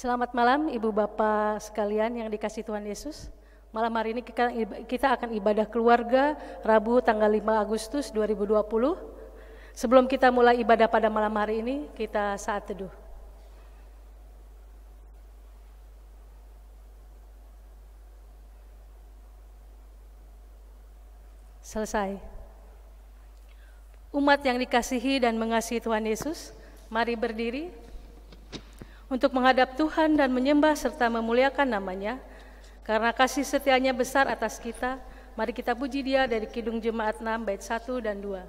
Selamat malam Ibu Bapak sekalian yang dikasihi Tuhan Yesus. Malam hari ini kita akan ibadah keluarga Rabu tanggal 5 Agustus 2020. Sebelum kita mulai ibadah pada malam hari ini, kita saat teduh. Selesai. Umat yang dikasihi dan mengasihi Tuhan Yesus, mari berdiri untuk menghadap Tuhan dan menyembah serta memuliakan namanya. Karena kasih setianya besar atas kita, mari kita puji Dia dari Kidung Jemaat 6 bait 1 dan 2.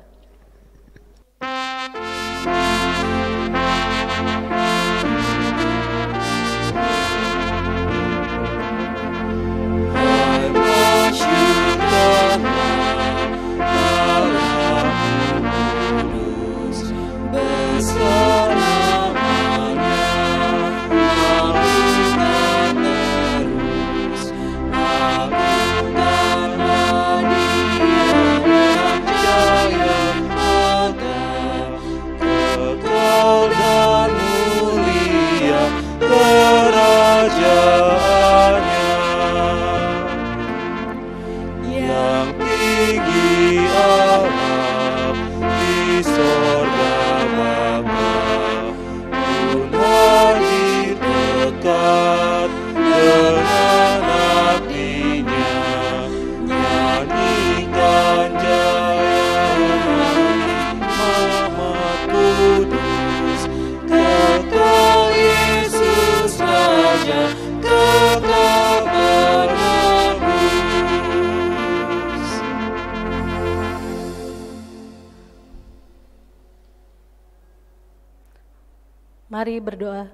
Mari berdoa.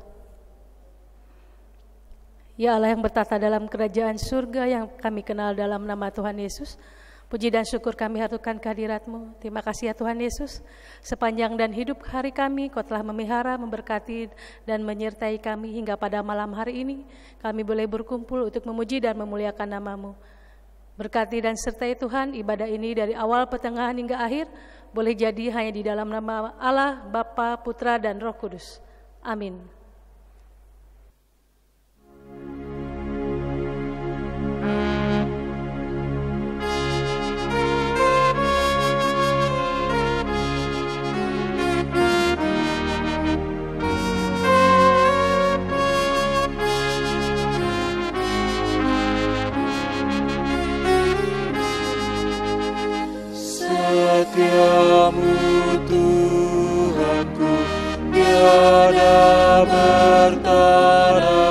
Ya Allah yang bertata dalam kerajaan surga yang kami kenal dalam nama Tuhan Yesus, puji dan syukur kami haturkan kehadirat-Mu. Terima kasih ya Tuhan Yesus, sepanjang dan hidup hari kami Kau telah memelihara, memberkati dan menyertai kami hingga pada malam hari ini kami boleh berkumpul untuk memuji dan memuliakan nama-Mu. Berkati dan sertai Tuhan ibadah ini dari awal, pertengahan hingga akhir boleh jadi hanya di dalam nama Allah, Bapa, Putra dan Roh Kudus. Amin. Setiamu Tuhanku tiada bertara,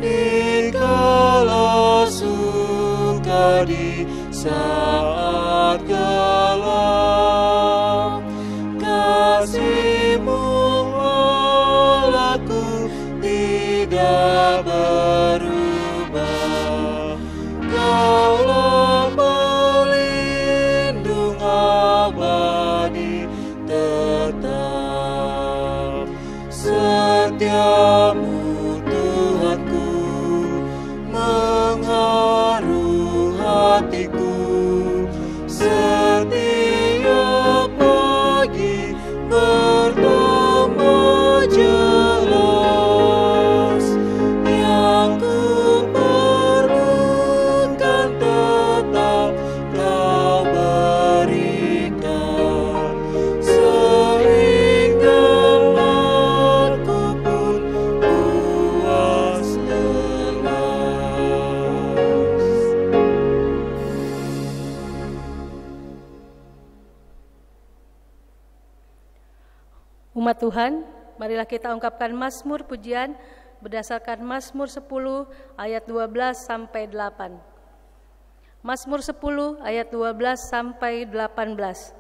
dikala suka di saat gelap. Kasih-Mu Allahku tidak berubah, Kaulah pelindung abadi tetap. Setiamu Tuhanku mengharu hatiku, setiap pagi bertambah jelas. Yang ku perlukan tetap Kau berikan, sehingga aku pun puas lelas. Umat Tuhan, marilah kita ungkapkan Mazmur pujian berdasarkan Mazmur 10 ayat 12 sampai 8. Mazmur 10 ayat 12 sampai 18.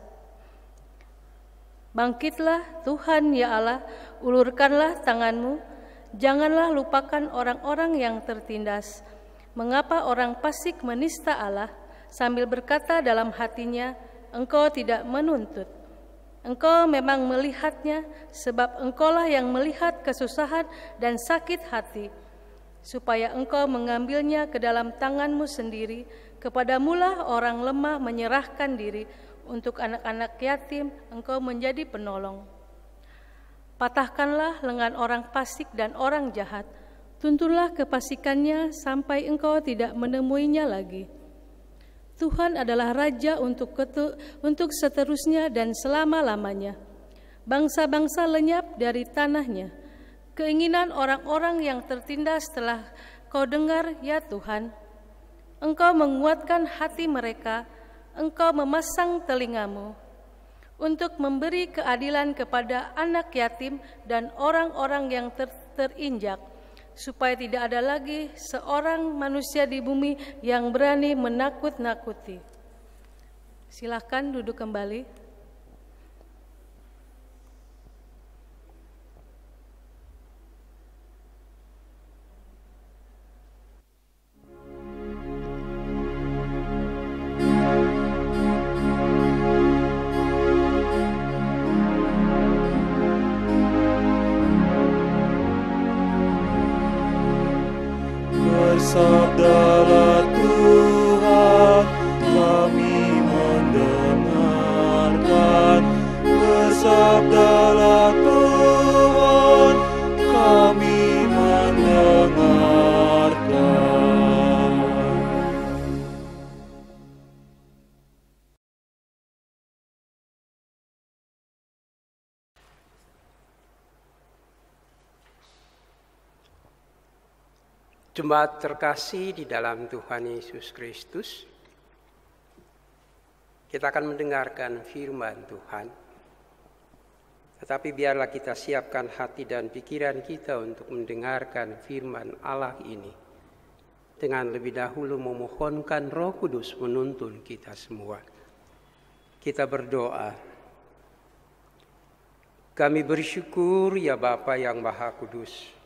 Bangkitlah Tuhan ya Allah, ulurkanlah tangan-Mu, janganlah lupakan orang-orang yang tertindas. Mengapa orang fasik menista Allah, sambil berkata dalam hatinya, Engkau tidak menuntut. Engkau memang melihatnya, sebab Engkaulah yang melihat kesusahan dan sakit hati, supaya Engkau mengambilnya ke dalam tangan-Mu sendiri. Kepadamulah orang lemah menyerahkan diri, untuk anak-anak yatim Engkau menjadi penolong. Patahkanlah lengan orang fasik dan orang jahat. Tuntunlah kefasikannya sampai engkau tidak menemuinya lagi. Tuhan adalah Raja untuk seterusnya dan selama-lamanya. Bangsa-bangsa lenyap dari tanahnya. Keinginan orang-orang yang tertindas telah kau dengar, ya Tuhan. Engkau menguatkan hati mereka, engkau memasang telingamu untuk memberi keadilan kepada anak yatim dan orang-orang yang terinjak, supaya tidak ada lagi seorang manusia di bumi yang berani menakut-nakuti. Silakan duduk kembali. Bersabdalah Tuhan, kami mendengarkan. Bersabdalah Tuhan, kami mendengarkan. Jemaat terkasih di dalam Tuhan Yesus Kristus, kita akan mendengarkan firman Tuhan. Tetapi biarlah kita siapkan hati dan pikiran kita untuk mendengarkan firman Allah ini, dengan lebih dahulu memohonkan Roh Kudus menuntun kita semua. Kita berdoa. Kami bersyukur ya Bapa yang Maha Kudus,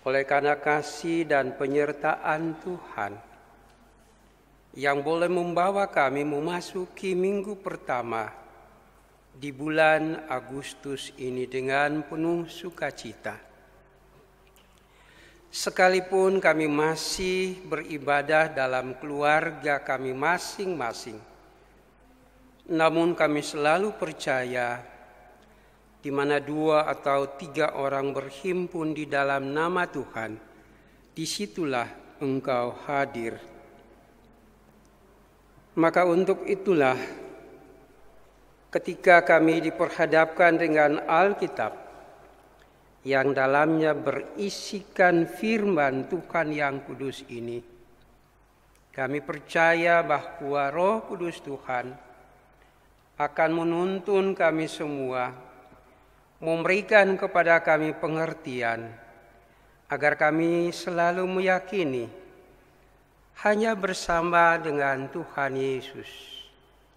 oleh karena kasih dan penyertaan Tuhan yang boleh membawa kami memasuki minggu pertama di bulan Agustus ini dengan penuh sukacita. Sekalipun kami masih beribadah dalam keluarga kami masing-masing, namun kami selalu percaya di mana 2 atau 3 orang berhimpun di dalam nama Tuhan, disitulah Engkau hadir. Maka untuk itulah, ketika kami diperhadapkan dengan Alkitab, yang dalamnya berisikan firman Tuhan yang kudus ini, kami percaya bahwa Roh Kudus Tuhan akan menuntun kami semua, memberikan kepada kami pengertian, agar kami selalu meyakini hanya bersama dengan Tuhan Yesus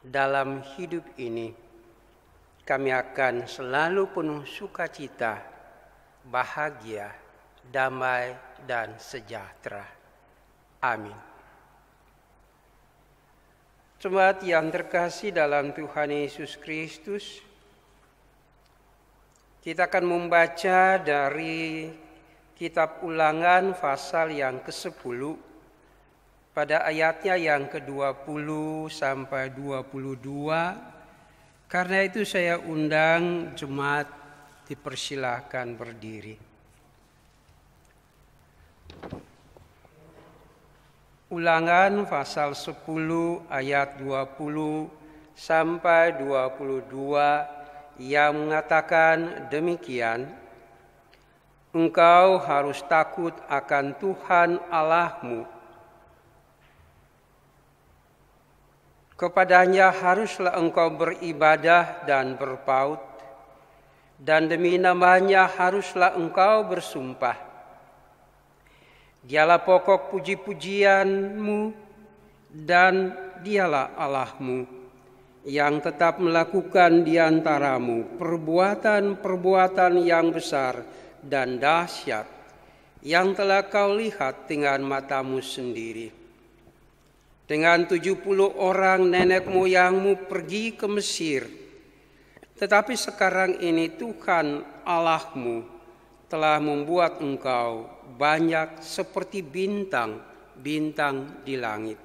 dalam hidup ini, kami akan selalu penuh sukacita, bahagia, damai, dan sejahtera. Amin. Jemaat yang terkasih dalam Tuhan Yesus Kristus, kita akan membaca dari kitab Ulangan pasal yang ke-10 pada ayatnya yang ke-20 sampai 22. Karena itu saya undang jemaat dipersilahkan berdiri. Ulangan pasal 10 ayat 20 sampai 22 yang mengatakan demikian, engkau harus takut akan Tuhan Allahmu. Kepadanya haruslah engkau beribadah dan berpaut, dan demi namanya haruslah engkau bersumpah. Dialah pokok puji-pujianmu, dan dialah Allahmu, yang tetap melakukan di antaramu perbuatan-perbuatan yang besar dan dahsyat yang telah kau lihat dengan matamu sendiri. Dengan 70 orang nenek moyangmu pergi ke Mesir, tetapi sekarang ini Tuhan Allahmu telah membuat engkau banyak seperti bintang-bintang di langit.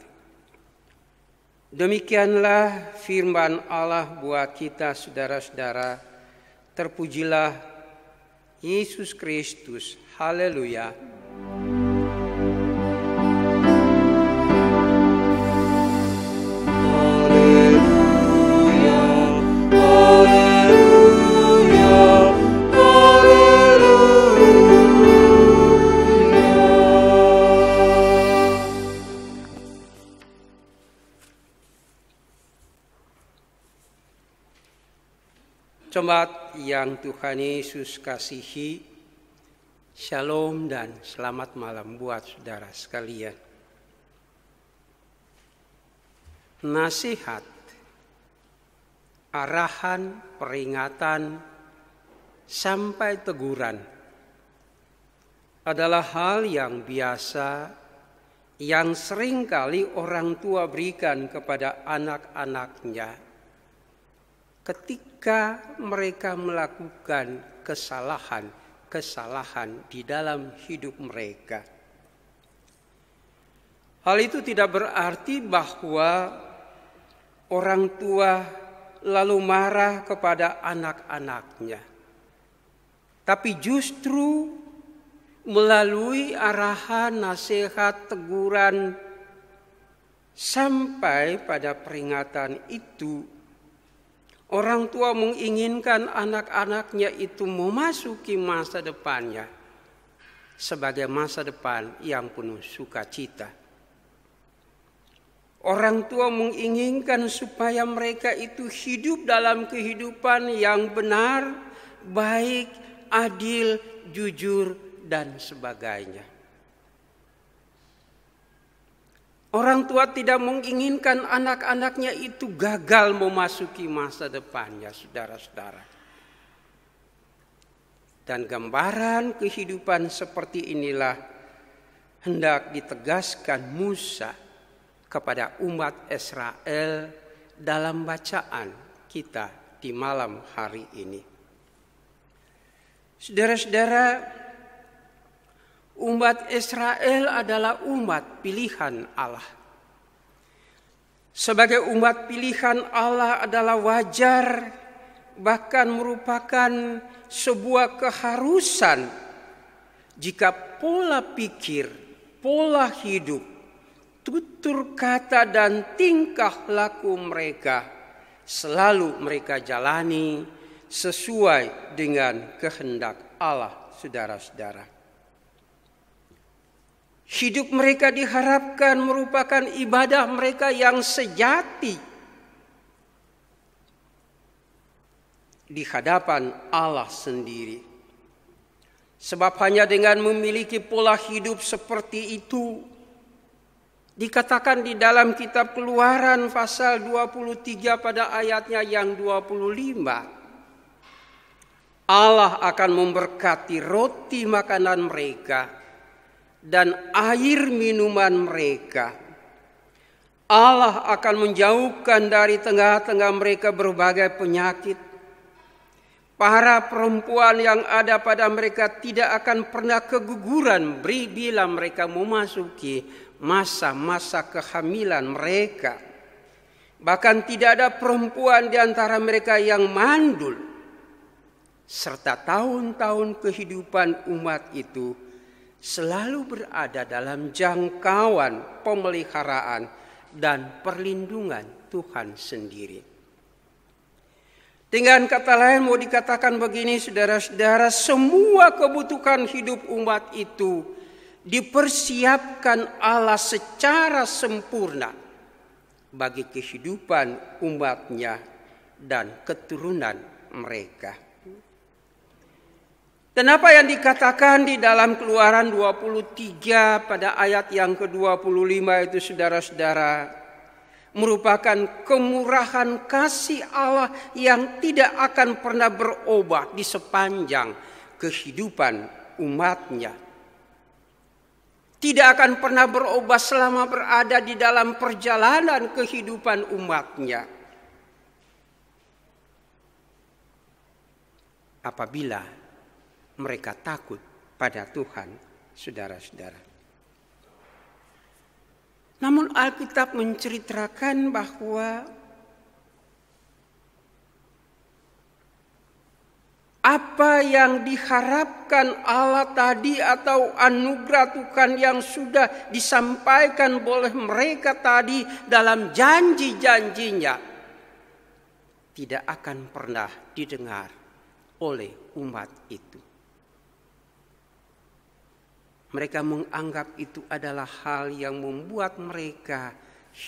Demikianlah firman Allah buat kita saudara-saudara Terpujilah Yesus Kristus. Haleluya. Jemaat yang Tuhan Yesus kasihi, shalom dan selamat malam buat saudara sekalian. Nasihat, arahan, peringatan, sampai teguran adalah hal yang biasa yang seringkali orang tua berikan kepada anak-anaknya ketika mereka melakukan kesalahan di dalam hidup mereka. Hal itu tidak berarti bahwa orang tua lalu marah kepada anak-anaknya, tapi justru melalui arahan, nasihat, teguran, sampai pada peringatan itu, orang tua menginginkan anak-anaknya itu memasuki masa depannya sebagai masa depan yang penuh sukacita. Orang tua menginginkan supaya mereka itu hidup dalam kehidupan yang benar, baik, adil, jujur, dan sebagainya. Orang tua tidak menginginkan anak-anaknya itu gagal memasuki masa depannya, saudara-saudara. Dan gambaran kehidupan seperti inilah hendak ditegaskan Musa kepada umat Israel dalam bacaan kita di malam hari ini. Saudara-saudara, umat Israel adalah umat pilihan Allah. Sebagai umat pilihan Allah adalah wajar, bahkan merupakan sebuah keharusan jika pola pikir, pola hidup, tutur kata dan tingkah laku mereka selalu mereka jalani sesuai dengan kehendak Allah, saudara-saudara. Hidup mereka diharapkan merupakan ibadah mereka yang sejati di hadapan Allah sendiri. Sebab hanya dengan memiliki pola hidup seperti itu, dikatakan di dalam kitab Keluaran pasal 23 pada ayatnya yang 25, Allah akan memberkati roti makanan mereka dan air minuman mereka. Allah akan menjauhkan dari tengah-tengah mereka berbagai penyakit. Para perempuan yang ada pada mereka tidak akan pernah keguguran bila mereka memasuki masa-masa kehamilan mereka. Bahkan tidak ada perempuan di antara mereka yang mandul. Serta tahun-tahun kehidupan umat itu selalu berada dalam jangkauan pemeliharaan dan perlindungan Tuhan sendiri. Dengan kata lain mau dikatakan begini, saudara-saudara, semua kebutuhan hidup umat itu dipersiapkan Allah secara sempurna bagi kehidupan umatnya dan keturunan mereka. Dan apa yang dikatakan di dalam Keluaran 23 pada ayat yang ke-25 itu, saudara-saudara, merupakan kemurahan kasih Allah yang tidak akan pernah berubah di sepanjang kehidupan umatnya. Tidak akan pernah berubah selama berada di dalam perjalanan kehidupan umatnya. Apabila mereka takut pada Tuhan, saudara-saudara. Namun Alkitab menceritakan bahwa apa yang diharapkan Allah tadi atau anugerah Tuhan yang sudah disampaikan oleh mereka tadi dalam janji-janjinya tidak akan pernah didengar oleh umat itu. Mereka menganggap itu adalah hal yang membuat mereka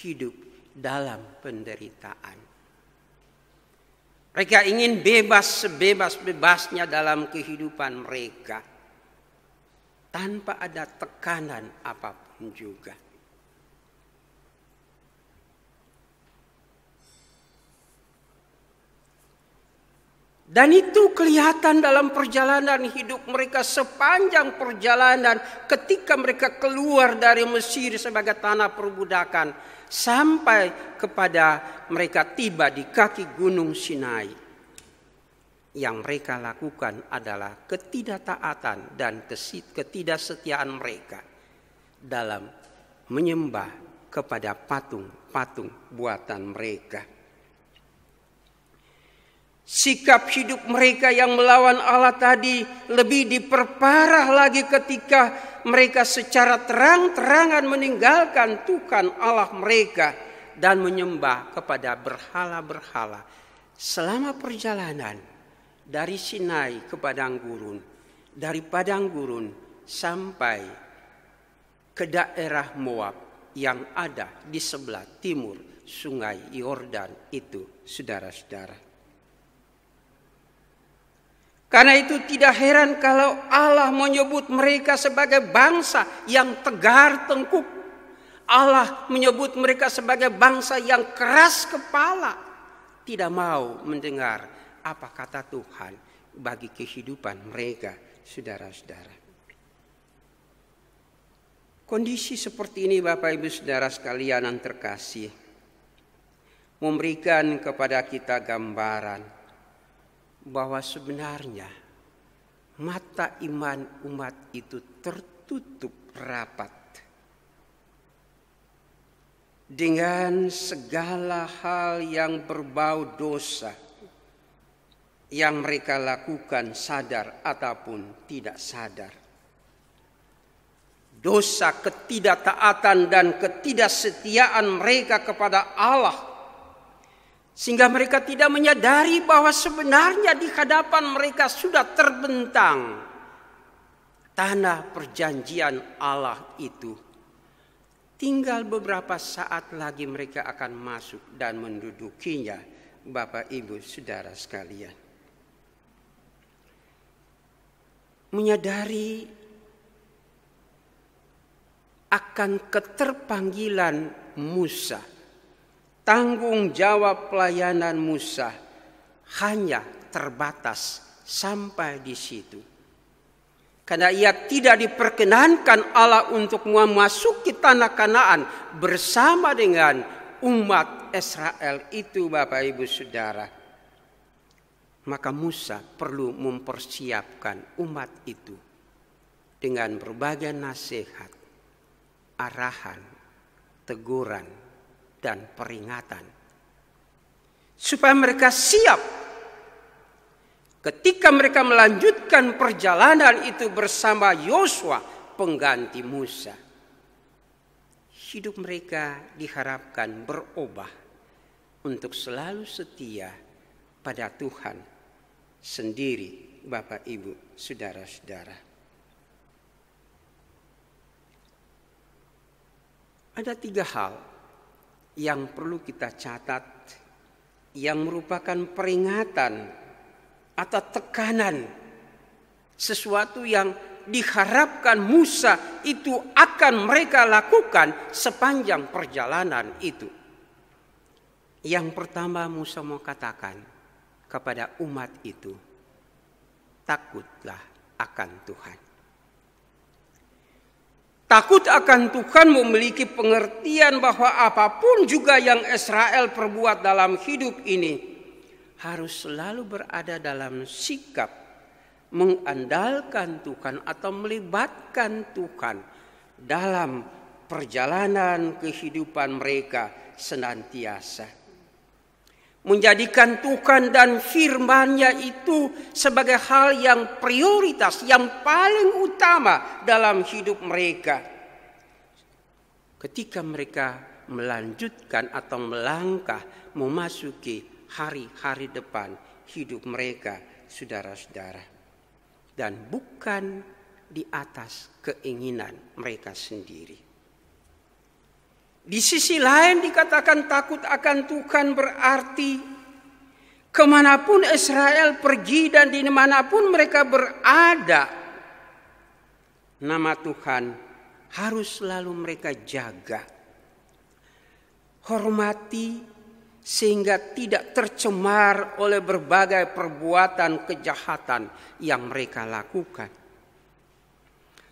hidup dalam penderitaan. Mereka ingin bebas sebebas-bebasnya dalam kehidupan mereka, tanpa ada tekanan apapun juga. Dan itu kelihatan dalam perjalanan hidup mereka sepanjang perjalanan ketika mereka keluar dari Mesir sebagai tanah perbudakan sampai kepada mereka tiba di kaki Gunung Sinai. Yang mereka lakukan adalah ketidaktaatan dan ketidaksetiaan mereka dalam menyembah kepada patung-patung buatan mereka. Sikap hidup mereka yang melawan Allah tadi lebih diperparah lagi ketika mereka secara terang-terangan meninggalkan Tuhan Allah mereka dan menyembah kepada berhala-berhala selama perjalanan dari Sinai ke padang gurun, dari padang gurun sampai ke daerah Moab yang ada di sebelah timur Sungai Yordan itu, saudara-saudara. Karena itu tidak heran kalau Allah menyebut mereka sebagai bangsa yang tegar tengkuk. Allah menyebut mereka sebagai bangsa yang keras kepala. Tidak mau mendengar apa kata Tuhan bagi kehidupan mereka, saudara-saudara. Kondisi seperti ini Bapak Ibu Saudara sekalian yang terkasih, memberikan kepada kita gambaran bahwa sebenarnya mata iman umat itu tertutup rapat dengan segala hal yang berbau dosa yang mereka lakukan sadar ataupun tidak sadar. Dosa ketidaktaatan dan ketidaksetiaan mereka kepada Allah, sehingga mereka tidak menyadari bahwa sebenarnya di hadapan mereka sudah terbentang tanah perjanjian Allah itu. Tinggal beberapa saat lagi mereka akan masuk dan mendudukinya, Bapak Ibu Saudara sekalian. Menyadari akan keterpanggilan Musa, tanggung jawab pelayanan Musa hanya terbatas sampai di situ. Karena ia tidak diperkenankan Allah untuk memasuki tanah Kanaan bersama dengan umat Israel itu, Bapak Ibu Saudara. Maka Musa perlu mempersiapkan umat itu dengan berbagai nasihat, arahan, teguran, dan peringatan, supaya mereka siap ketika mereka melanjutkan perjalanan itu bersama Yosua pengganti Musa. Hidup mereka diharapkan berubah untuk selalu setia pada Tuhan sendiri, Bapak Ibu Saudara-saudara. Ada 3 hal yang perlu kita catat yang merupakan peringatan atau tekanan, sesuatu yang diharapkan Musa itu akan mereka lakukan sepanjang perjalanan itu. Yang pertama Musa mau katakan kepada umat itu, takutlah akan Tuhan. Takut akan Tuhan memiliki pengertian bahwa apapun juga yang Israel perbuat dalam hidup ini harus selalu berada dalam sikap mengandalkan Tuhan atau melibatkan Tuhan dalam perjalanan kehidupan mereka senantiasa. menjadikan Tuhan dan firman-Nya itu sebagai hal yang prioritas, yang paling utama dalam hidup mereka. Ketika mereka melanjutkan atau melangkah memasuki hari-hari depan hidup mereka, saudara-saudara, dan bukan di atas keinginan mereka sendiri. Di sisi lain dikatakan takut akan Tuhan berarti kemanapun Israel pergi dan dimanapun mereka berada, nama Tuhan harus selalu mereka jaga, hormati, sehingga tidak tercemar oleh berbagai perbuatan kejahatan yang mereka lakukan.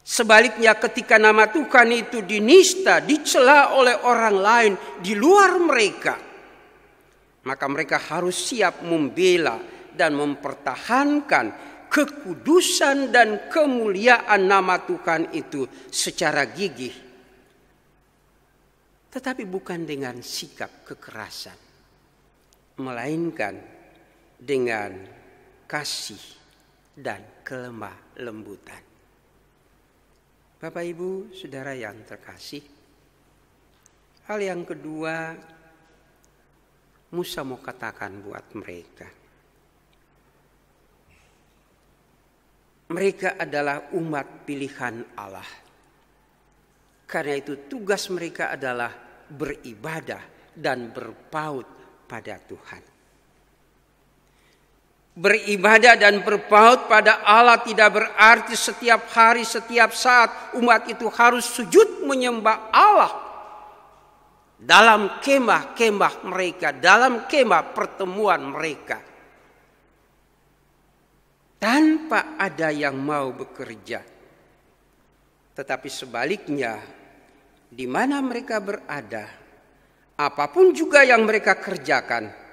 Sebaliknya ketika nama Tuhan itu dinista, dicela oleh orang lain di luar mereka, maka mereka harus siap membela dan mempertahankan kekudusan dan kemuliaan nama Tuhan itu secara gigih. Tetapi bukan dengan sikap kekerasan, melainkan dengan kasih dan kelemah lembutan. Bapak Ibu, saudara yang terkasih, hal yang kedua Musa mau katakan buat mereka. Mereka adalah umat pilihan Allah. Karena itu tugas mereka adalah beribadah dan berpaut pada Tuhan. Beribadah dan berpaut pada Allah tidak berarti setiap hari, setiap saat umat itu harus sujud menyembah Allah dalam kemah-kemah mereka, dalam kemah pertemuan mereka, tanpa ada yang mau bekerja. Tetapi sebaliknya, di mana mereka berada, apapun juga yang mereka kerjakan,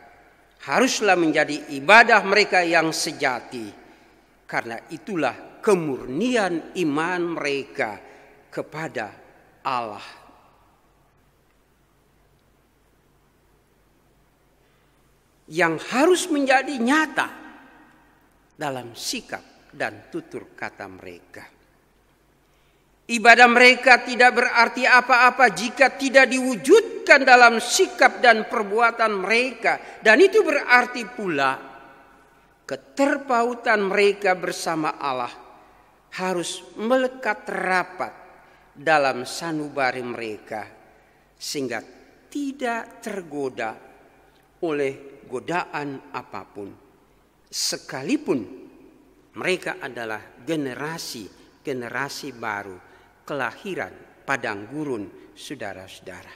haruslah menjadi ibadah mereka yang sejati. Karena itulah kemurnian iman mereka kepada Allah. Yang harus menjadi nyata dalam sikap dan tutur kata mereka. Ibadah mereka tidak berarti apa-apa jika tidak diwujudkan dalam sikap dan perbuatan mereka. Dan itu berarti pula keterpautan mereka bersama Allah harus melekat rapat dalam sanubari mereka, sehingga tidak tergoda oleh godaan apapun. Sekalipun mereka adalah generasi baru, kelahiran padang gurun, saudara-saudara.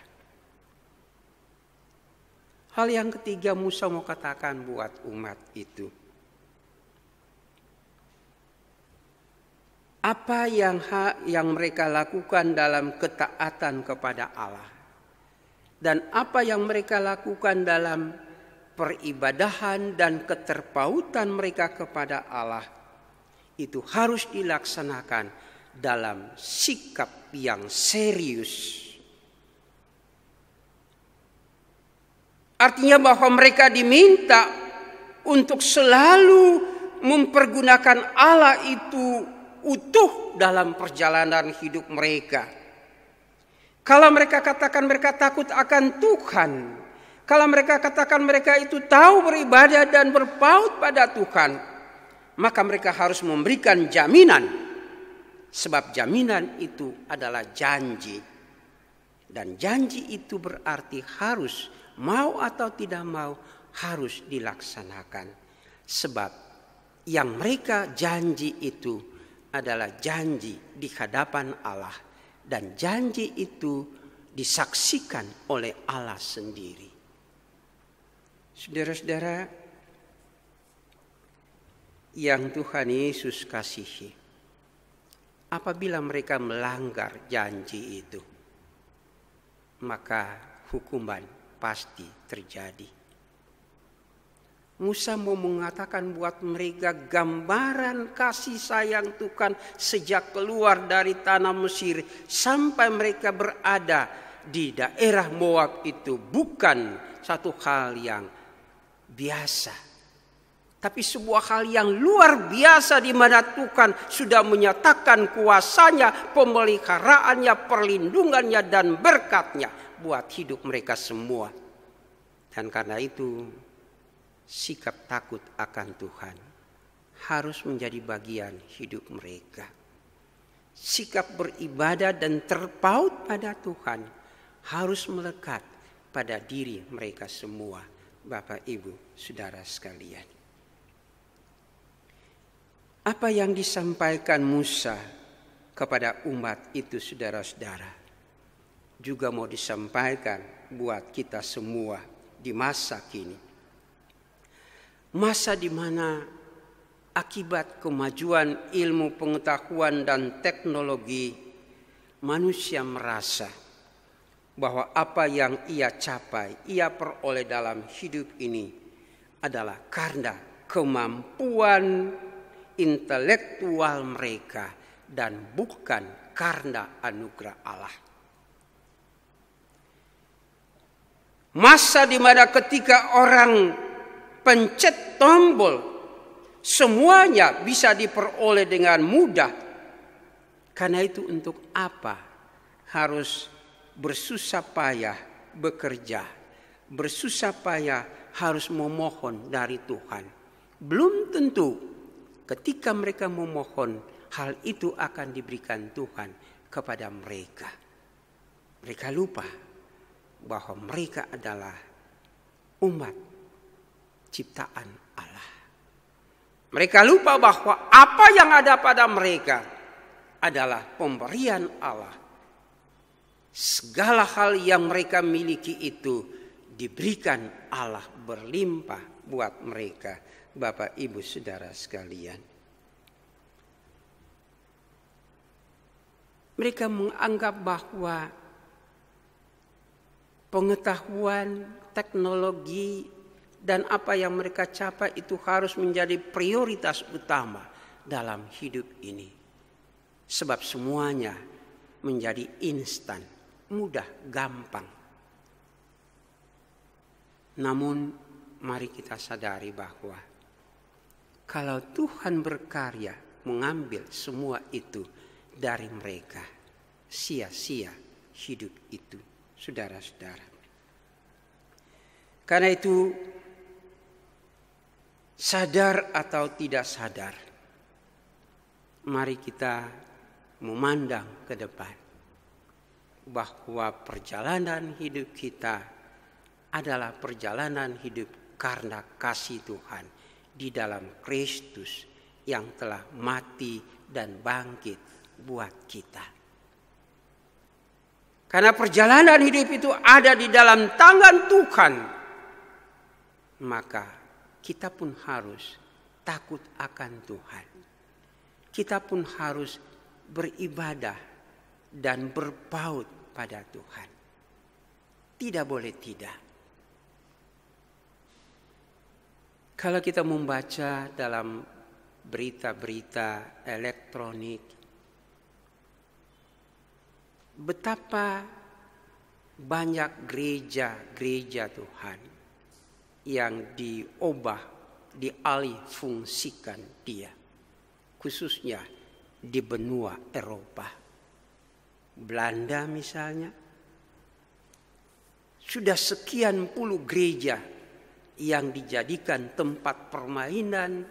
Hal yang ketiga Musa mau katakan buat umat itu. Apa yang mereka lakukan dalam ketaatan kepada Allah, dan apa yang mereka lakukan dalam peribadahan dan keterpautan mereka kepada Allah, itu harus dilaksanakan dalam sikap yang serius. Artinya bahwa mereka diminta untuk selalu mempergunakan Allah itu utuh dalam perjalanan hidup mereka. Kalau mereka katakan mereka takut akan Tuhan, kalau mereka katakan mereka itu tahu beribadah dan berpaut pada Tuhan, maka mereka harus memberikan jaminan. Sebab jaminan itu adalah janji. Dan janji itu berarti harus, mau atau tidak mau, harus dilaksanakan. Sebab yang mereka janji itu adalah janji di hadapan Allah. Dan janji itu disaksikan oleh Allah sendiri. Saudara-saudara yang Tuhan Yesus kasihi, apabila mereka melanggar janji itu, maka hukuman pasti terjadi. Musa mau mengatakan buat mereka gambaran kasih sayang Tuhan sejak keluar dari tanah Mesir sampai mereka berada di daerah Moab itu bukan satu hal yang biasa. Tapi sebuah hal yang luar biasa di mana Tuhan sudah menyatakan kuasanya, pemeliharaannya, perlindungannya, dan berkatnya buat hidup mereka semua. Dan karena itu sikap takut akan Tuhan harus menjadi bagian hidup mereka. Sikap beribadah dan terpaut pada Tuhan harus melekat pada diri mereka semua, Bapak, Ibu, Saudara sekalian. Apa yang disampaikan Musa kepada umat itu, saudara-saudara, juga mau disampaikan buat kita semua di masa kini. Masa di mana akibat kemajuan ilmu pengetahuan dan teknologi, manusia merasa bahwa apa yang ia capai, ia peroleh dalam hidup ini adalah karena kemampuan intelektual mereka dan bukan karena anugerah Allah. Masa di mana ketika orang pencet tombol semuanya bisa diperoleh dengan mudah. Karena itu untuk apa harus bersusah payah bekerja, bersusah payah harus memohon dari Tuhan. Belum tentu ketika mereka memohon, hal itu akan diberikan Tuhan kepada mereka. Mereka lupa bahwa mereka adalah umat ciptaan Allah. Mereka lupa bahwa apa yang ada pada mereka adalah pemberian Allah. Segala hal yang mereka miliki itu diberikan Allah berlimpah buat mereka. Bapak, Ibu, Saudara sekalian. Mereka menganggap bahwa pengetahuan, teknologi, dan apa yang mereka capai itu harus menjadi prioritas utama dalam hidup ini. Sebab semuanya menjadi instan, mudah, gampang. Namun mari kita sadari bahwa kalau Tuhan berkarya mengambil semua itu dari mereka, sia-sia hidup itu, saudara-saudara. Karena itu, sadar atau tidak sadar, mari kita memandang ke depan bahwa perjalanan hidup kita adalah perjalanan hidup karena kasih Tuhan di dalam Kristus yang telah mati dan bangkit buat kita. Karena perjalanan hidup itu ada di dalam tangan Tuhan, maka kita pun harus takut akan Tuhan. Kita pun harus beribadah dan berpaut pada Tuhan. Tidak boleh tidak. Kalau kita membaca dalam berita-berita elektronik, betapa banyak gereja-gereja Tuhan yang dialih fungsikan dia, khususnya di benua Eropa. Belanda misalnya, sudah sekian puluh gereja yang dijadikan tempat permainan,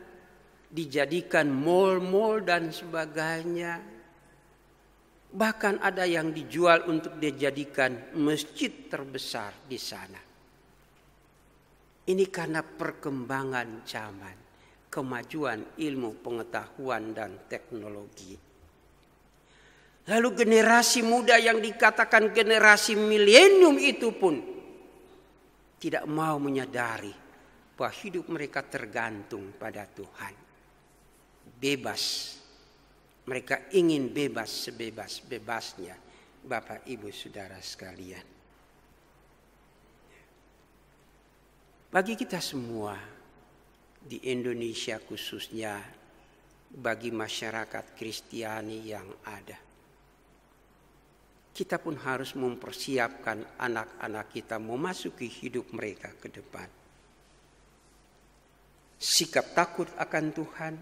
dijadikan mal-mal dan sebagainya. Bahkan ada yang dijual untuk dijadikan masjid terbesar di sana. Ini karena perkembangan zaman, kemajuan ilmu pengetahuan dan teknologi. Lalu generasi muda yang dikatakan generasi milenium itu pun tidak mau menyadari bahwa hidup mereka tergantung pada Tuhan. Bebas. Mereka ingin bebas sebebas-bebasnya. Bapak, Ibu, Saudara sekalian. Bagi kita semua di Indonesia khususnya, bagi masyarakat Kristiani yang ada, kita pun harus mempersiapkan anak-anak kita memasuki hidup mereka ke depan. sikap takut akan Tuhan,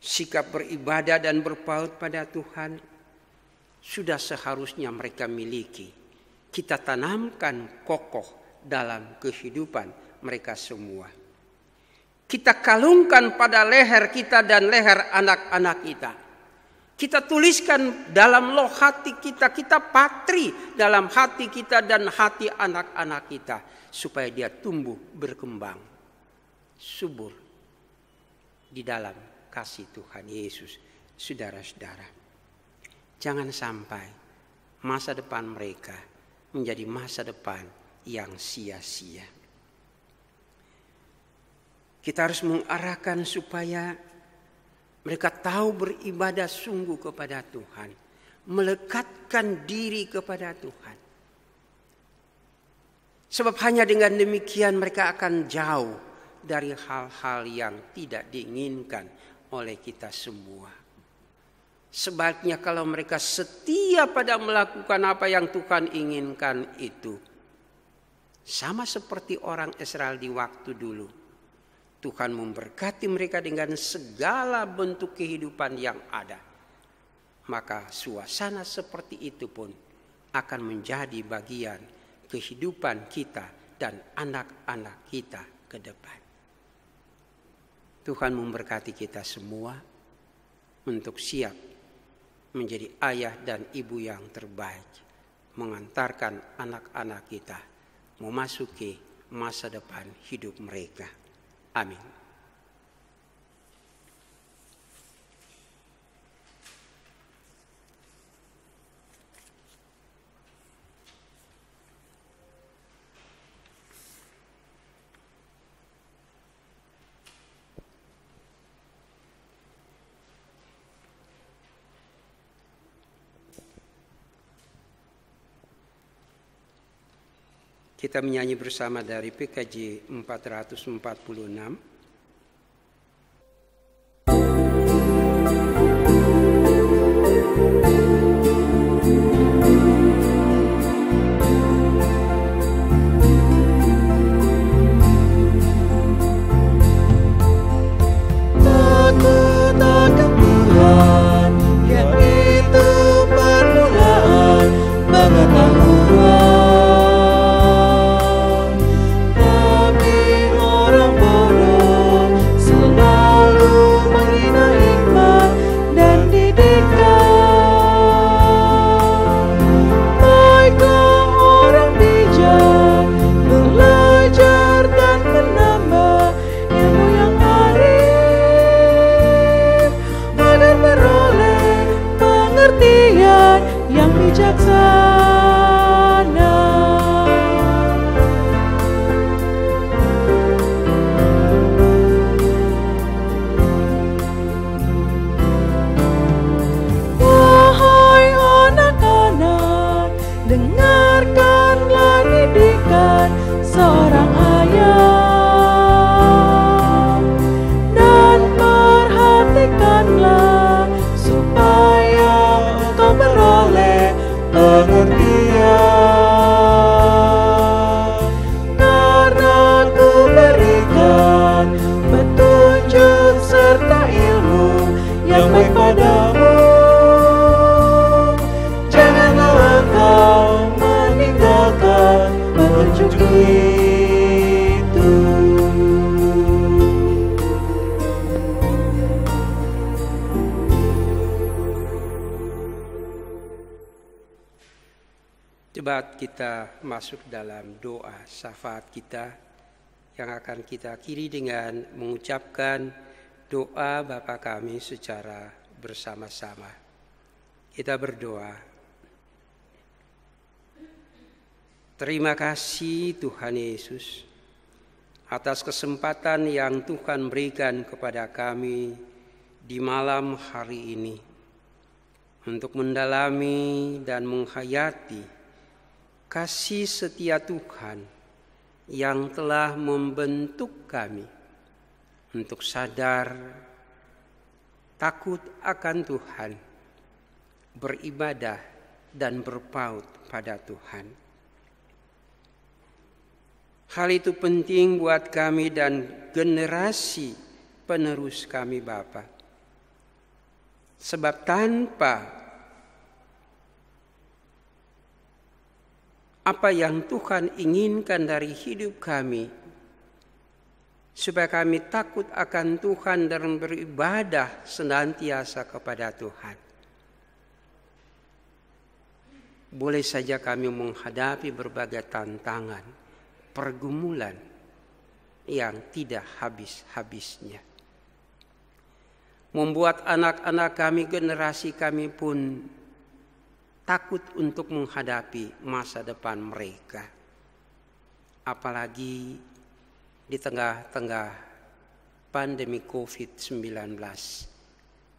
sikap beribadah dan berpaut pada Tuhan, sudah seharusnya mereka miliki. Kita tanamkan kokoh dalam kehidupan mereka semua. Kita kalungkan pada leher kita dan leher anak-anak kita. Kita tuliskan dalam loh hati kita, kita patri dalam hati kita dan hati anak-anak kita, supaya dia tumbuh berkembang subur di dalam kasih Tuhan Yesus. Saudara-saudara, jangan sampai masa depan mereka menjadi masa depan yang sia-sia. Kita harus mengarahkan supaya mereka tahu beribadah sungguh kepada Tuhan, melekatkan diri kepada Tuhan. Sebab hanya dengan demikian mereka akan jauh dari hal-hal yang tidak diinginkan oleh kita semua. Sebaliknya kalau mereka setia pada melakukan apa yang Tuhan inginkan itu, sama seperti orang Israel di waktu dulu, Tuhan memberkati mereka dengan segala bentuk kehidupan yang ada. Maka suasana seperti itu pun akan menjadi bagian kehidupan kita dan anak-anak kita ke depan. Tuhan memberkati kita semua untuk siap menjadi ayah dan ibu yang terbaik, mengantarkan anak-anak kita memasuki masa depan hidup mereka. Amin. Kita menyanyi bersama dari PKJ 446. Coba kita masuk dalam doa syafaat kita yang akan kita akhiri dengan mengucapkan doa Bapa kami secara bersama-sama. Kita berdoa. Terima kasih Tuhan Yesus atas kesempatan yang Tuhan berikan kepada kami di malam hari ini untuk mendalami dan menghayati kasih setia Tuhan yang telah membentuk kami untuk sadar, takut akan Tuhan, beribadah dan berpaut pada Tuhan. Hal itu penting buat kami dan generasi penerus kami Bapa. Sebab tanpa apa yang Tuhan inginkan dari hidup kami, supaya kami takut akan Tuhan dan beribadah senantiasa kepada Tuhan, boleh saja kami menghadapi berbagai tantangan, pergumulan yang tidak habis-habisnya. Membuat anak-anak kami, generasi kami pun takut untuk menghadapi masa depan mereka. Apalagi di tengah-tengah pandemi COVID-19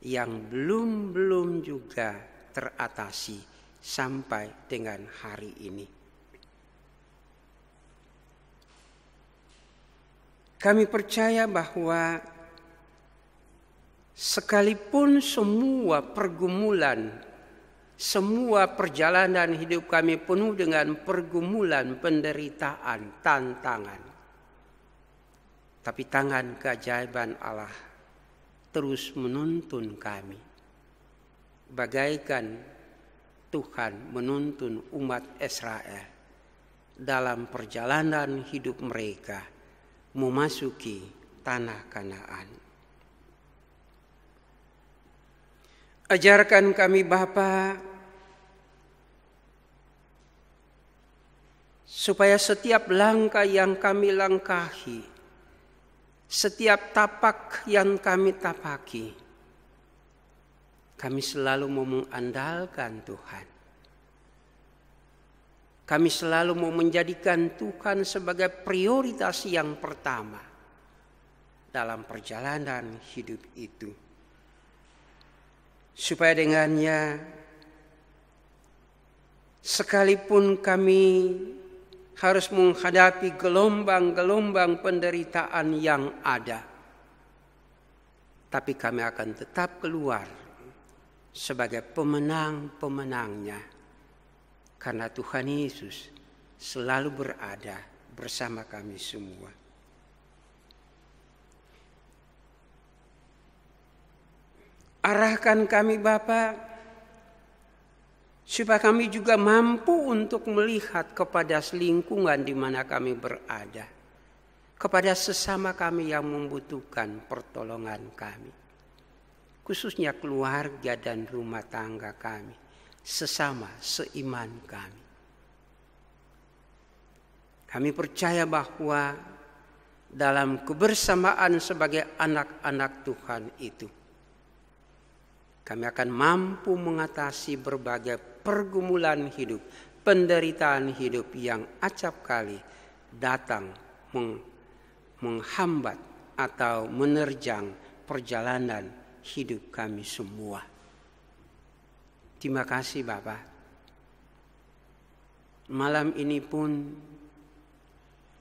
yang belum juga teratasi sampai dengan hari ini. Kami percaya bahwa sekalipun semua pergumulan, semua perjalanan hidup kami penuh dengan pergumulan, penderitaan, tantangan, tapi tangan keajaiban Allah terus menuntun kami, bagaikan Tuhan menuntun umat Israel dalam perjalanan hidup mereka memasuki tanah Kanaan. Ajarkan kami Bapa, supaya setiap langkah yang kami langkahi, setiap tapak yang kami tapaki, kami selalu mau mengandalkan Tuhan. Kami selalu mau menjadikan Tuhan sebagai prioritas yang pertama dalam perjalanan hidup itu. Supaya dengannya, sekalipun kami harus menghadapi gelombang-gelombang penderitaan yang ada, tapi kami akan tetap keluar sebagai pemenang-pemenangnya. Karena Tuhan Yesus selalu berada bersama kami semua. Arahkan kami Bapa, supaya kami juga mampu untuk melihat kepada lingkungan di mana kami berada, kepada sesama kami yang membutuhkan pertolongan kami, khususnya keluarga dan rumah tangga kami, sesama seiman kami. Kami percaya bahwa dalam kebersamaan sebagai anak-anak Tuhan itu, kami akan mampu mengatasi berbagai pergumulan hidup, penderitaan hidup yang acap kali datang menghambat atau menerjang perjalanan hidup kami semua. Terima kasih Bapa. Malam ini pun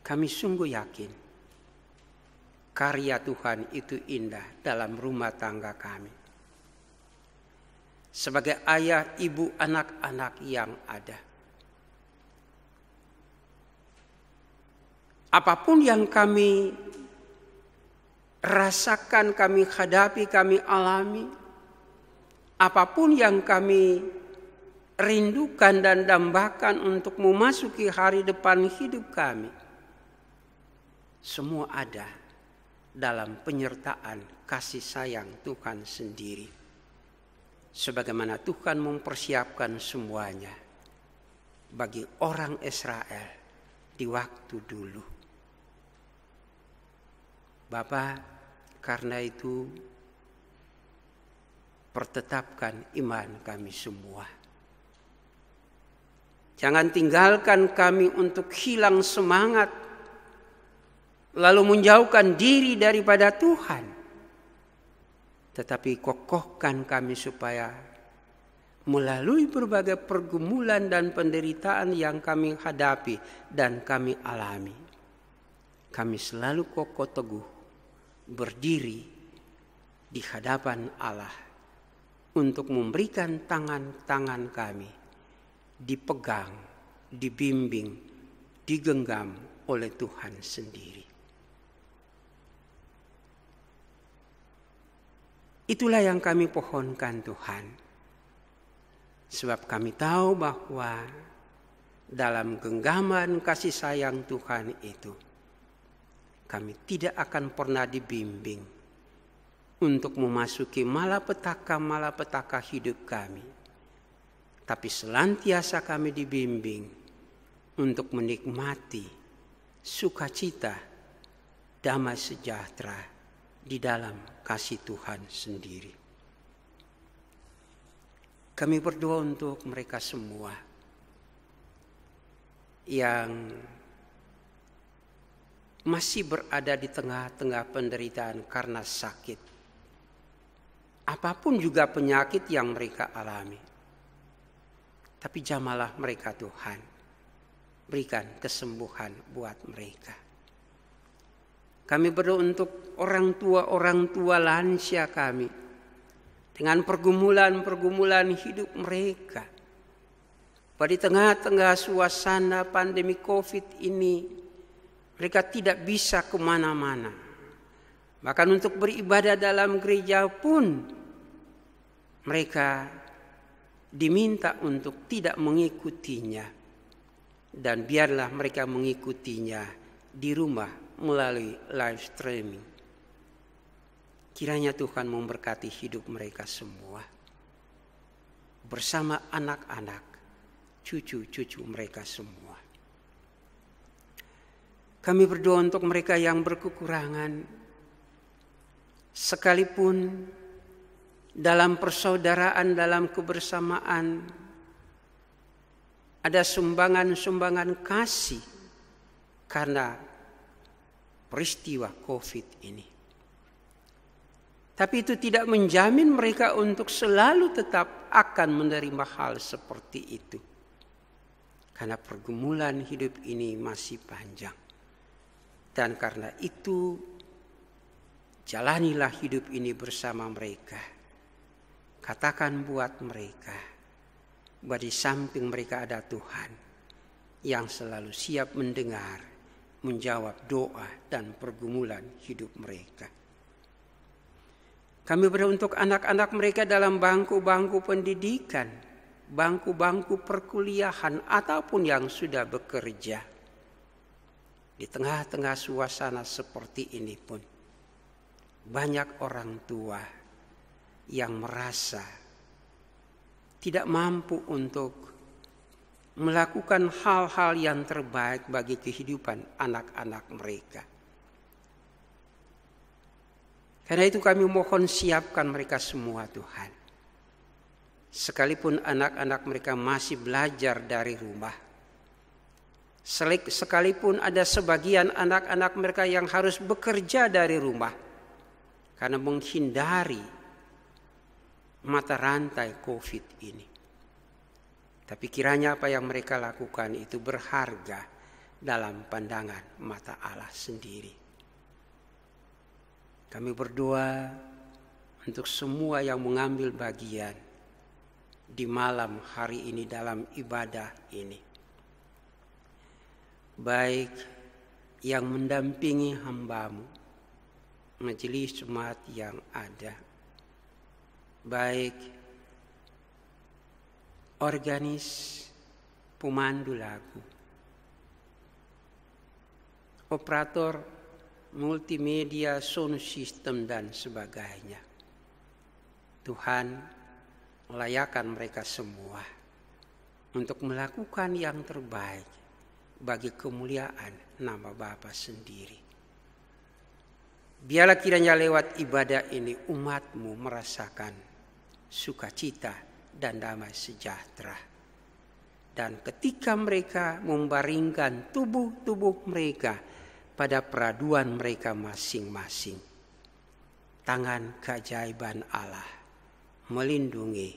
kami sungguh yakin karya Tuhan itu indah dalam rumah tangga kami. Sebagai ayah, ibu, anak-anak yang ada, apapun yang kami rasakan, kami hadapi, kami alami, apapun yang kami rindukan dan dambakan untuk memasuki hari depan hidup kami, semua ada dalam penyertaan kasih sayang Tuhan sendiri. Sebagaimana Tuhan mempersiapkan semuanya bagi orang Israel di waktu dulu. Bapa, karena itu pertetapkan iman kami semua. Jangan tinggalkan kami untuk hilang semangat, lalu menjauhkan diri daripada Tuhan. Tetapi kokohkan kami supaya melalui berbagai pergumulan dan penderitaan yang kami hadapi dan kami alami, kami selalu kokoh teguh berdiri di hadapan Allah untuk memberikan tangan-tangan kami dipegang, dibimbing, digenggam oleh Tuhan sendiri. Itulah yang kami pohonkan Tuhan. Sebab kami tahu bahwa dalam genggaman kasih sayang Tuhan itu, kami tidak akan pernah dibimbing untuk memasuki malapetaka hidup kami. Tapi senantiasa kami dibimbing untuk menikmati sukacita, damai sejahtera di dalam kasih Tuhan sendiri. Kami berdoa untuk mereka semua yang masih berada di tengah-tengah penderitaan karena sakit. Apapun juga penyakit yang mereka alami. Tapi jamalah mereka Tuhan. Berikan kesembuhan buat mereka. Kami berdoa untuk orang tua lansia kami. Dengan pergumulan hidup mereka. Pada tengah-tengah suasana pandemi COVID ini, mereka tidak bisa kemana-mana. Bahkan untuk beribadah dalam gereja pun, mereka diminta untuk tidak mengikutinya. Dan biarlah mereka mengikutinya di rumah melalui live streaming. Kiranya Tuhan memberkati hidup mereka semua. Bersama anak-anak, cucu-cucu mereka semua. Kami berdoa untuk mereka yang berkekurangan. Sekalipun dalam persaudaraan, dalam kebersamaan, ada sumbangan-sumbangan kasih karena peristiwa COVID ini. Tapi itu tidak menjamin mereka untuk selalu tetap akan menerima hal seperti itu. Karena pergumulan hidup ini masih panjang. Dan karena itu, jalanilah hidup ini bersama mereka. Katakan buat mereka, bahwa di samping mereka ada Tuhan yang selalu siap mendengar, menjawab doa dan pergumulan hidup mereka. Kami berdoa untuk anak-anak mereka dalam bangku-bangku pendidikan, bangku-bangku perkuliahan, ataupun yang sudah bekerja. Di tengah-tengah suasana seperti ini pun, banyak orang tua yang merasa tidak mampu untuk melakukan hal-hal yang terbaik bagi kehidupan anak-anak mereka. Karena itu kami mohon siapkan mereka semua Tuhan. Sekalipun anak-anak mereka masih belajar dari rumah. Sekalipun ada sebagian anak-anak mereka yang harus bekerja dari rumah. Karena menghindari mata rantai COVID ini. Tapi kiranya apa yang mereka lakukan itu berharga dalam pandangan mata Allah sendiri. Kami berdoa untuk semua yang mengambil bagian di malam hari ini dalam ibadah ini. Baik yang mendampingi hamba-Mu, majelis jemaat yang ada. Baik organis, pemandu lagu, operator multimedia, sound system dan sebagainya. Tuhan melayakkan mereka semua untuk melakukan yang terbaik bagi kemuliaan nama Bapa sendiri. Biarlah kiranya lewat ibadah ini umat-Mu merasakan sukacita dan damai sejahtera. Dan ketika mereka membaringkan tubuh-tubuh mereka pada peraduan mereka masing-masing, tangan keajaiban Allah melindungi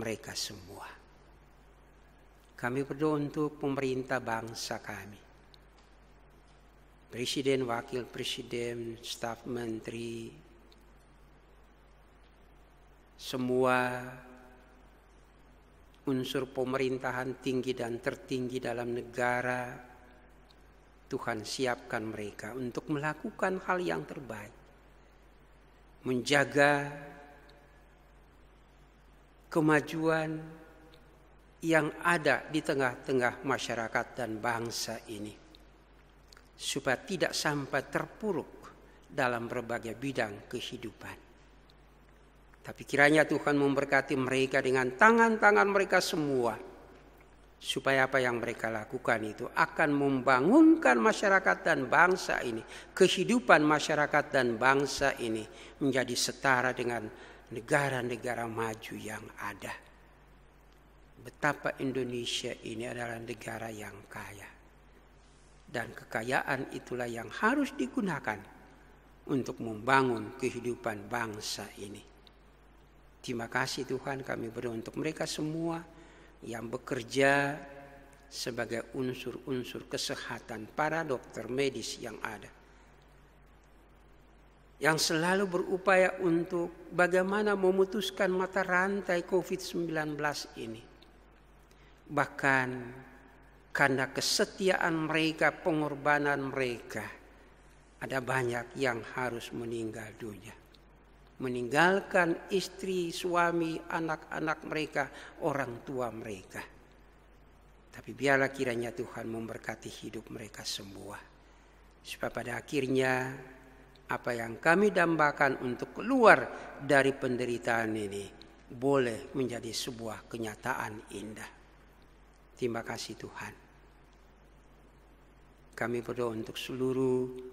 mereka semua. Kami berdoa untuk pemerintah bangsa kami, Presiden, Wakil Presiden, staf menteri, semua unsur pemerintahan tinggi dan tertinggi dalam negara, Tuhan siapkan mereka untuk melakukan hal yang terbaik, menjaga kemajuan yang ada di tengah-tengah masyarakat dan bangsa ini, supaya tidak sampai terpuruk dalam berbagai bidang kehidupan. Tapi kiranya Tuhan memberkati mereka dengan tangan-tangan mereka semua, supaya apa yang mereka lakukan itu akan membangunkan masyarakat dan bangsa ini, kehidupan masyarakat dan bangsa ini menjadi setara dengan negara-negara maju yang ada. Betapa Indonesia ini adalah negara yang kaya, dan kekayaan itulah yang harus digunakan untuk membangun kehidupan bangsa ini. Terima kasih Tuhan, kami berdoa untuk mereka semua yang bekerja sebagai unsur-unsur kesehatan, para dokter medis yang ada, yang selalu berupaya untuk bagaimana memutuskan mata rantai COVID-19 ini. Bahkan karena kesetiaan mereka, pengorbanan mereka, ada banyak yang harus meninggal dunia. Meninggalkan istri, suami, anak-anak mereka, orang tua mereka. Tapi biarlah kiranya Tuhan memberkati hidup mereka semua, supaya pada akhirnya apa yang kami dambakan untuk keluar dari penderitaan ini boleh menjadi sebuah kenyataan indah. Terima kasih Tuhan. Kami berdoa untuk seluruh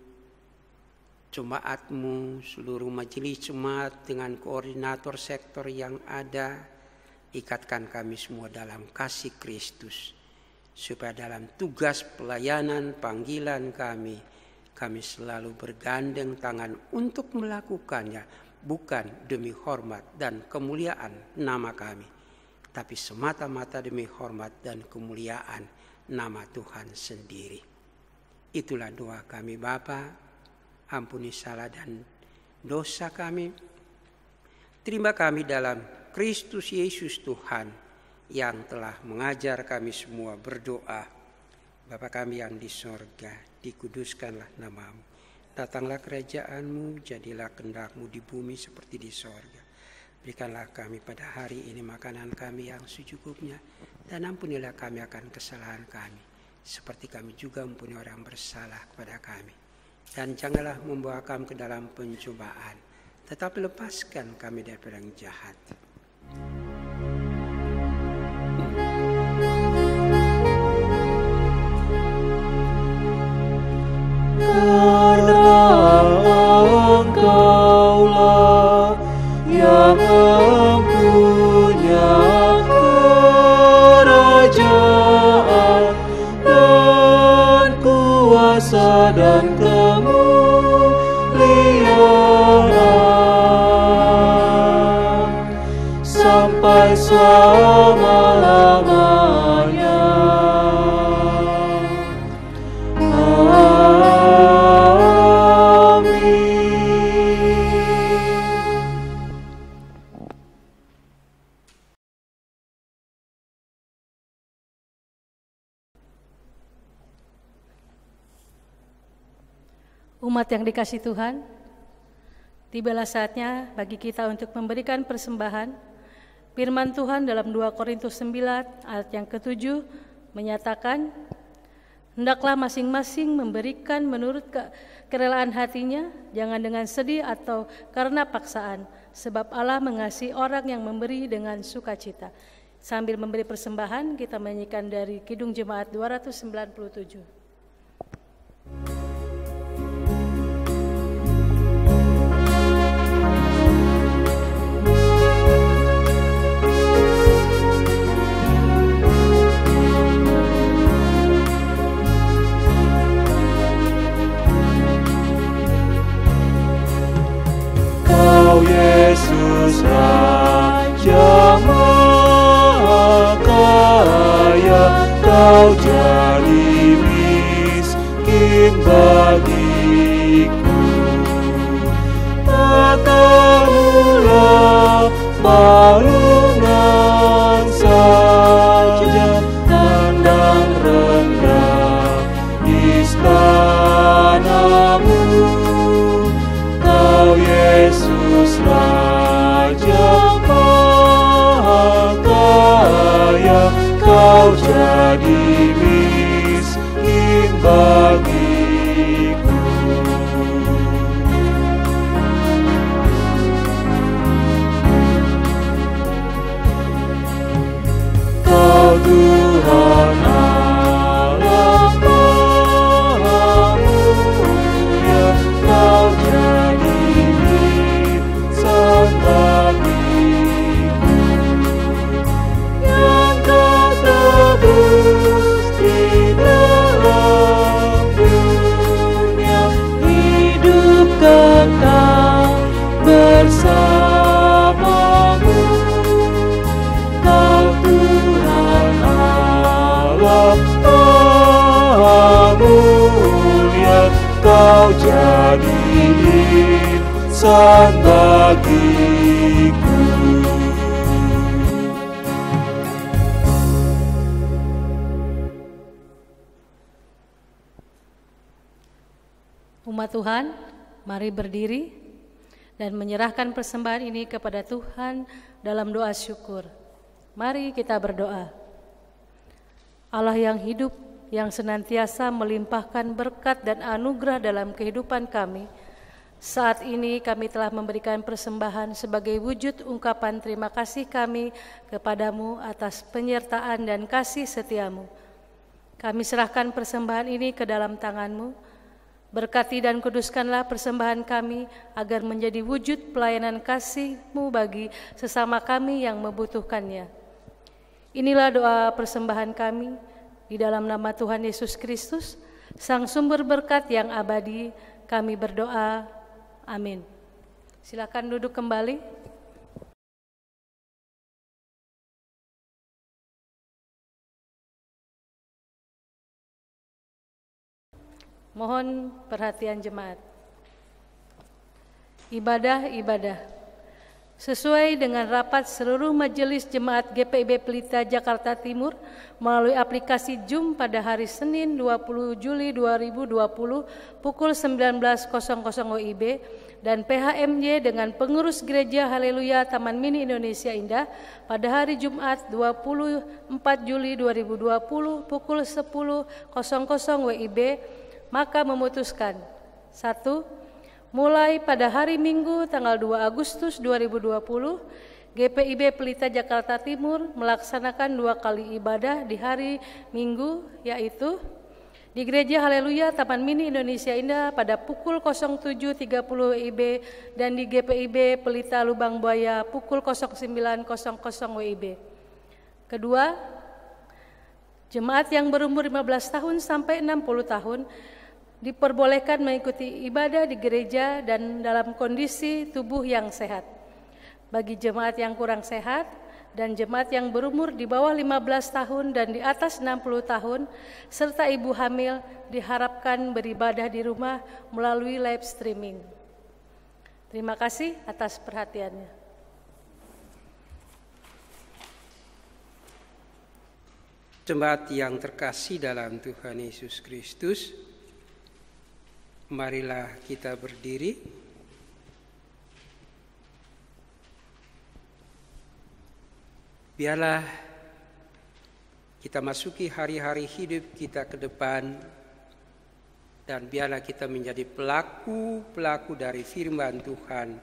jemaat-Mu, seluruh majelis jemaat dengan koordinator sektor yang ada. Ikatkan kami semua dalam kasih Kristus, supaya dalam tugas pelayanan panggilan kami selalu bergandeng tangan untuk melakukannya, bukan demi hormat dan kemuliaan nama kami, tapi semata-mata demi hormat dan kemuliaan nama Tuhan sendiri. Itulah doa kami Bapa. Ampuni salah dan dosa kami. Terima kami dalam Kristus Yesus Tuhan yang telah mengajar kami semua berdoa. Bapa kami yang di sorga, dikuduskanlah nama-Mu. Datanglah kerajaan-Mu, jadilah kehendak-Mu di bumi seperti di sorga. Berikanlah kami pada hari ini makanan kami yang secukupnya, dan ampunilah kami akan kesalahan kami, seperti kami juga ampuni orang bersalah kepada kami. Dan janganlah membawa kami ke dalam pencobaan, tetapi lepaskan kami dari yang jahat. Karena Engkaulah yang mempunyai kerajaan dan kuasa dan sampai selama-lamanya. Umat yang dikasihi Tuhan, tibalah saatnya bagi kita untuk memberikan persembahan. Firman Tuhan dalam 2 Korintus 9 ayat yang ke-7 menyatakan, hendaklah masing-masing memberikan menurut kerelaan hatinya, jangan dengan sedih atau karena paksaan, sebab Allah mengasihi orang yang memberi dengan sukacita. Sambil memberi persembahan, kita menyanyikan dari Kidung Jemaat 297. Yesus Raja Maha Kaya, Kau jadi miskin bagiku. Tatamulah palungan saja, pandang rendah istana Kau jadi insan bagiku. Umat Tuhan, mari berdiri dan menyerahkan persembahan ini kepada Tuhan dalam doa syukur. Mari kita berdoa. Allah yang hidup, yang senantiasa melimpahkan berkat dan anugerah dalam kehidupan kami, saat ini kami telah memberikan persembahan sebagai wujud ungkapan terima kasih kami kepadamu atas penyertaan dan kasih setiamu. Kami serahkan persembahan ini ke dalam tangan-Mu. Berkati dan kuduskanlah persembahan kami agar menjadi wujud pelayanan kasih-Mu bagi sesama kami yang membutuhkannya. Inilah doa persembahan kami di dalam nama Tuhan Yesus Kristus, Sang Sumber Berkat yang abadi. Kami berdoa, amin. Silakan duduk kembali. Mohon perhatian jemaat. Ibadah-ibadah sesuai dengan rapat seluruh majelis jemaat GPIB Pelita Jakarta Timur melalui aplikasi Zoom pada hari Senin 20 Juli 2020 pukul 19.00 WIB dan PHMY dengan pengurus Gereja Haleluya Taman Mini Indonesia Indah pada hari Jumat 24 Juli 2020 pukul 10.00 WIB, maka memutuskan 1. Mulai pada hari Minggu tanggal 2 Agustus 2020, GPIB Pelita Jakarta Timur melaksanakan 2 kali ibadah di hari Minggu, yaitu di Gereja Haleluya Taman Mini Indonesia Indah pada pukul 07.30 WIB dan di GPIB Pelita Lubang Buaya pukul 09.00 WIB. Kedua, jemaat yang berumur 15 tahun sampai 60 tahun diperbolehkan mengikuti ibadah di gereja dan dalam kondisi tubuh yang sehat. Bagi jemaat yang kurang sehat dan jemaat yang berumur di bawah 15 tahun dan di atas 60 tahun, serta ibu hamil diharapkan beribadah di rumah melalui live streaming. Terima kasih atas perhatiannya. Jemaat yang terkasih dalam Tuhan Yesus Kristus, marilah kita berdiri. Biarlah kita masuki hari-hari hidup kita ke depan dan biarlah kita menjadi pelaku-pelaku dari firman Tuhan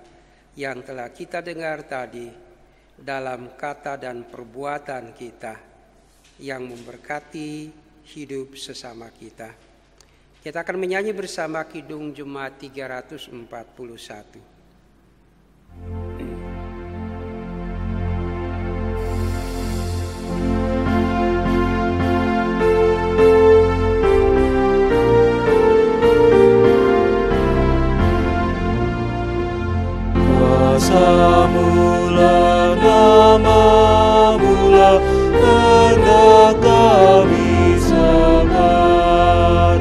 yang telah kita dengar tadi dalam kata dan perbuatan kita yang memberkati hidup sesama kita. Kita akan menyanyi bersama Kidung Jemaat 341. Kuasa-Mu-lah, nama-Mu-lah, hendak kami sabar.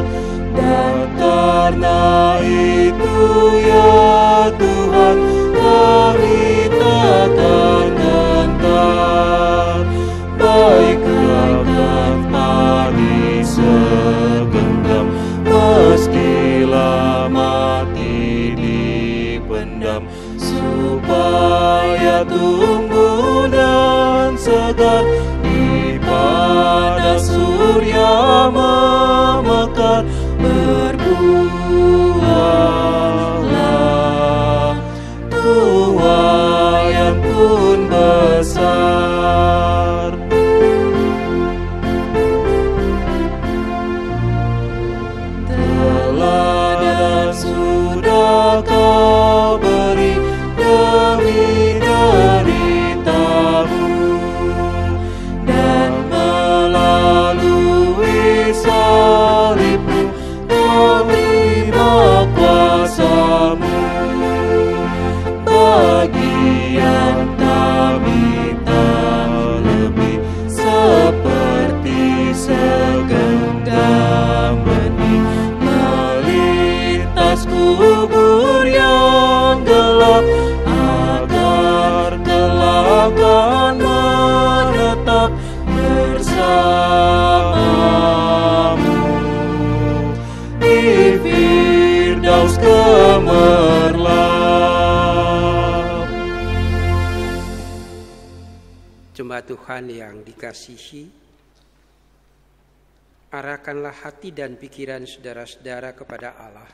Karena itu ya Tuhan, kami takkan gentar. Baiklah tanpa segenggam, meskilah mati dipendam, supaya tumbuh dan segar di panas surya memekar. Berbuahlah tuaian pun besar. Teladan sudah Kau beri demi derita-Mu, dan melalui salib-Mu terima kuasa-Mu. Bagian kami tak lebih seperti segenggam benih, Hamba Tuhan yang dikasihi, arahkanlah hati dan pikiran saudara-saudara kepada Allah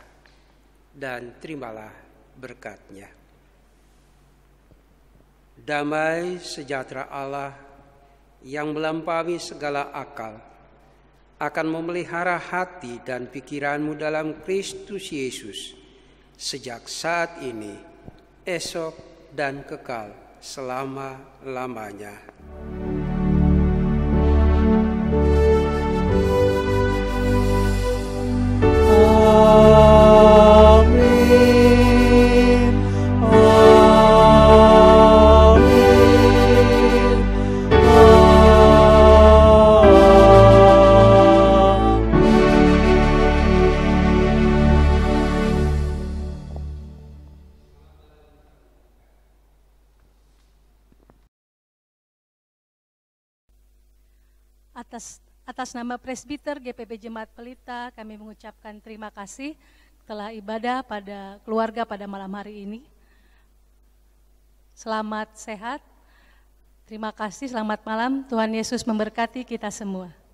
dan terimalah berkat-Nya. Damai sejahtera Allah yang melampaui segala akal akan memelihara hati dan pikiranmu dalam Kristus Yesus sejak saat ini, esok, dan kekal selama-lamanya. Atas nama Presbiter GPB Jemaat Pelita, kami mengucapkan terima kasih telah ibadah pada keluarga pada malam hari ini. Selamat sehat, terima kasih, selamat malam, Tuhan Yesus memberkati kita semua.